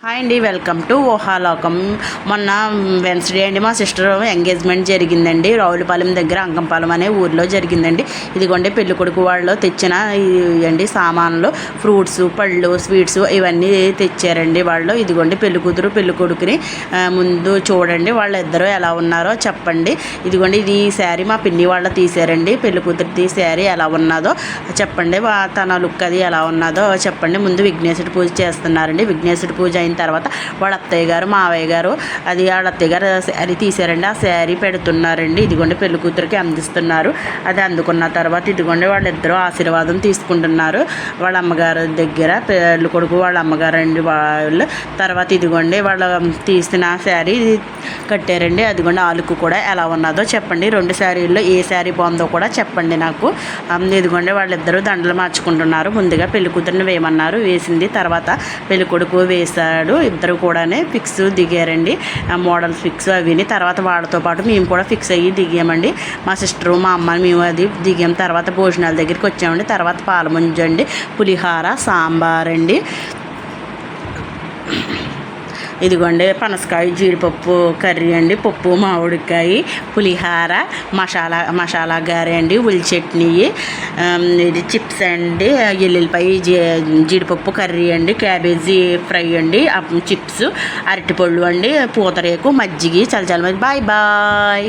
Hi అండి, welcome to ఊహాలోకం. మొన్న Wednesday అండి మా సిస్టర్ ఎంగేజ్మెంట్ జరిగిందండి. రావులపాలెం దగ్గర అంకంపాలెం అనే ఊరిలో జరిగిందండి. ఇదిగోండి పెళ్లి కొడుకు వాళ్ళు తెచ్చిన ఇవ్వండి సామాన్లు, ఫ్రూట్స్, పళ్ళు, స్వీట్స్ ఇవన్నీ తెచ్చారండి వాళ్ళు. ఇదిగోండి పెళ్లి కూతురు పెళ్లి కొడుకుని ముందు చూడండి, వాళ్ళిద్దరూ ఎలా ఉన్నారో చెప్పండి. ఇదిగోండి ఇది శారీ మా పిన్ని వాళ్ళు తీశారండి. పెళ్లి కూతురిది శారీ ఎలా ఉన్నదో చెప్పండి, తన లుక్ అది ఎలా ఉన్నదో చెప్పండి. ముందు విఘ్నేశ్వరుడి పూజ చేస్తున్నారండి. విఘ్నేశ్వరుడి పూజ అయిన తర్వాత వాళ్ళ అత్తయ్య గారు మావయ్య గారు అది వాళ్ళ అత్తయ్య గారు శారీ తీశారండి. ఆ శారీ పెడుతున్నారండి. ఇదిగోండి పెళ్లి కూతురికి అందిస్తున్నారు. అది అందుకున్న తర్వాత ఇదిగోండి వాళ్ళిద్దరూ ఆశీర్వాదం తీసుకుంటున్నారు వాళ్ళ అమ్మగారు దగ్గర. పెళ్లి కొడుకు వాళ్ళ అమ్మగారు అండి వాళ్ళు. తర్వాత ఇదిగోండి వాళ్ళ తీసిన శారీ కట్టారండి. అదిగోండి ఆలుకు కూడా ఎలా ఉన్నదో చెప్పండి. రెండు శారీల్లో ఏ శారీ బాగుందో కూడా చెప్పండి నాకు. ఇదిగోండి వాళ్ళిద్దరూ దండలు మార్చుకుంటున్నారు. ముందుగా పెళ్లి కూతురిని వేయమన్నారు, వేసింది. తర్వాత పెళ్లి కొడుకు వేశాడు. ఇద్దరు కూడా ఫిక్స్ దిగారండి, మోడల్స్ ఫిక్స్ అవిని. తర్వాత వాళ్ళతో పాటు మేము కూడా ఫిక్స్ అయ్యి దిగామండి. మా సిస్టరు మా అమ్మ మేము అది దిగాం. తర్వాత భోజనాల దగ్గరికి వచ్చామండి. తర్వాత పాలముంజండి, పులిహార, సాంబార్ అండి. ఇదిగోండి పనసకాయ జీడిపప్పు కర్రీ అండి, పప్పు మామిడికాయ, పులిహార, మసాలా గారె అండి, ఉల్లి చట్నీ, ఇది చిప్స్ అండి, ఎల్లుల్లిపాయ జీడిపప్పు కర్రీ అండి, క్యాబేజీ ఫ్రై అండి, చిప్స్, అరటిపళ్ళు అండి, పూతరేకు, మజ్జిగ, చల్లచల్ల. Bye bye.